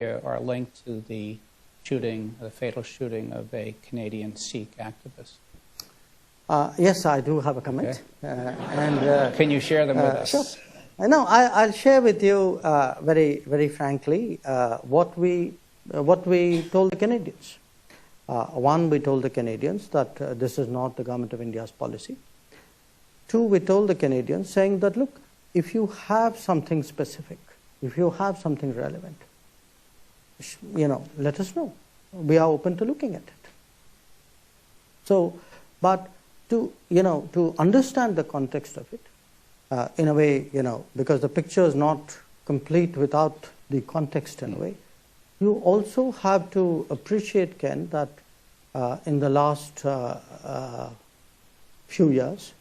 are linked to the shooting, the fatal shooting of a Canadian Sikh activist. Yes, I do have a comment. Okay. Can you share them with us? Sure. No, I'll share with you very frankly what we told the Canadians. One, we told the Canadians that this is not the Government of India's policy. Two, we told the Canadians saying that, look, if you have something specific, if you have something relevant, let us know. We are open to looking at it. So, but to understand the context of it, in a way, because the picture is not complete without the context in a way, you also have to appreciate, Ken, that in the last few years,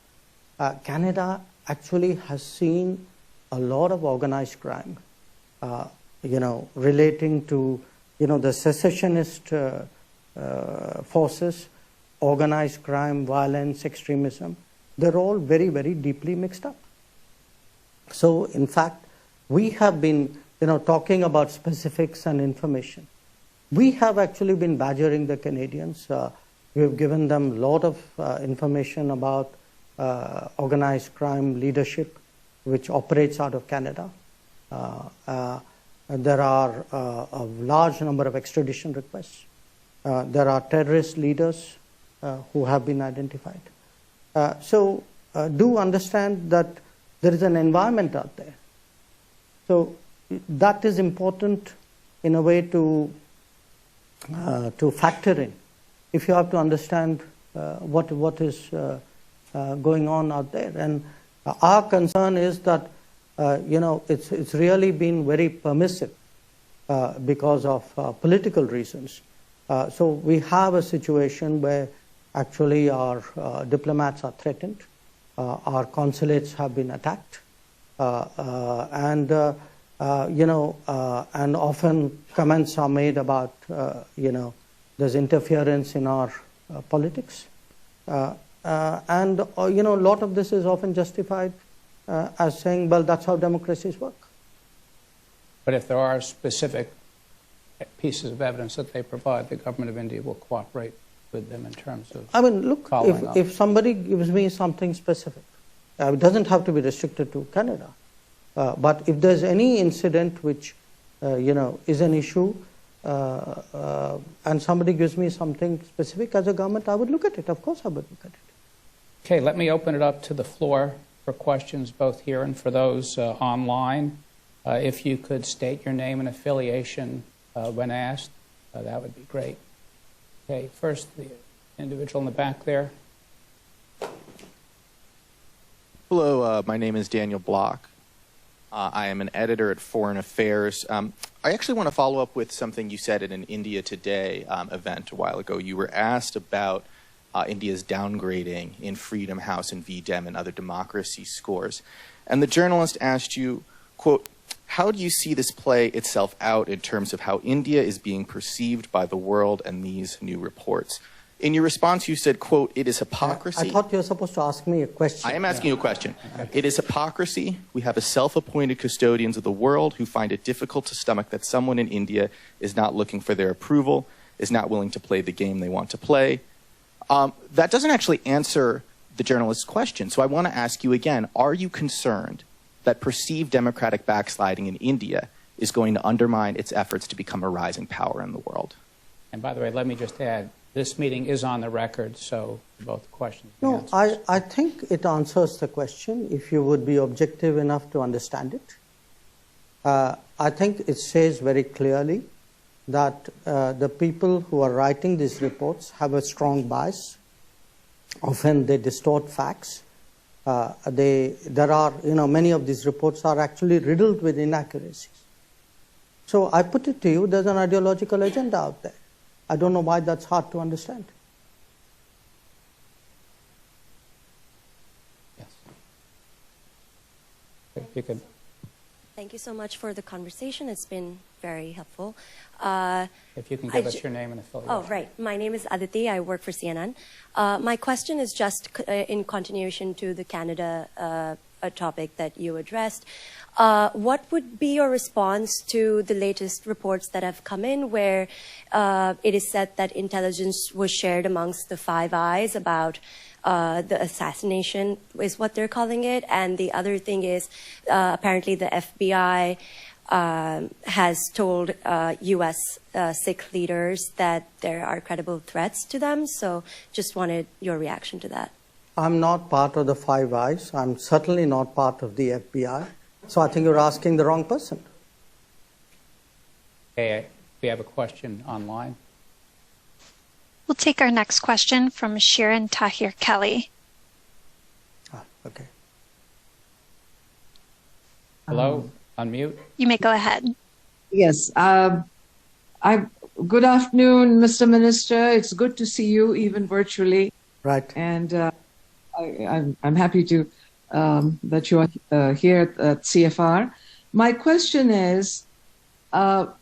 Canada actually has seen a lot of organized crime, relating to, the secessionist forces, organized crime, violence, extremism. They're all very, very deeply mixed up. So, in fact, we have been, talking about specifics and information. We have actually been badgering the Canadians. We have given them a lot of information about organized crime leadership, which operates out of Canada. There are a large number of extradition requests. There are terrorist leaders who have been identified. So do understand that there is an environment out there. So that is important in a way to factor in. If you have to understand what is going on out there. And our concern is that, it's really been very permissive because of political reasons. So we have a situation where actually our diplomats are threatened, our consulates have been attacked, and often comments are made about, there's interference in our politics. And a lot of this is often justified as saying, well, that's how democracies work. But if there are specific pieces of evidence that they provide, the Government of India will cooperate with them in terms of look, if somebody gives me something specific, it doesn't have to be restricted to Canada. But if there's any incident which, is an issue, and somebody gives me something specific as a government, I would look at it. Of course I would look at it. Okay, let me open it up to the floor for questions both here and for those online. If you could state your name and affiliation when asked, that would be great. Okay, first the individual in the back there. Hello, my name is Daniel Block. I am an editor at Foreign Affairs. I actually want to follow up with something you said at an India Today event a while ago. You were asked about India's downgrading in Freedom House and VDem and other democracy scores. And the journalist asked you, quote, how do you see this play itself out in terms of how India is being perceived by the world and these new reports? In your response, you said, quote, it is hypocrisy. I thought you were supposed to ask me a question. I am asking you a question. It is hypocrisy. We have a self-appointed custodians of the world who find it difficult to stomach that someone in India is not looking for their approval, is not willing to play the game they want to play. That doesn't actually answer the journalist's question. So I want to ask you again, are you concerned that perceived democratic backsliding in India is going to undermine its efforts to become a rising power in the world? And by the way, let me just add, this meeting is on the record, so both questions. No, I think it answers the question if you would be objective enough to understand it. I think it says very clearly that the people who are writing these reports have a strong bias. Often they distort facts. There are, many of these reports are actually riddled with inaccuracies. So I put it to you, there's an ideological agenda out there. I don't know why that's hard to understand. Yes. If you could. Thank you so much for the conversation. It's been very helpful. If you can give us your name and affiliation. Oh, right. My name is Aditi. I work for CNN. My question is just in continuation to the Canada a topic that you addressed. What would be your response to the latest reports that have come in where it is said that intelligence was shared amongst the Five Eyes about the assassination is what they're calling it. And the other thing is apparently the FBI has told U.S. Sikh leaders that there are credible threats to them. So just wanted your reaction to that. I'm not part of the Five Eyes. I'm certainly not part of the FBI. So I think you're asking the wrong person. Okay, we have a question online. We'll take our next question from Shirin Tahir Kelly. Okay. Hello, unmute. You may go ahead. Yes. Good afternoon, Mr. Minister. It's good to see you, even virtually. Right. And I'm happy to that you are here at CFR. My question is,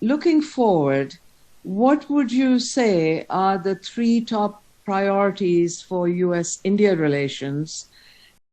looking forward, what would you say are the three top priorities for U.S.-India relations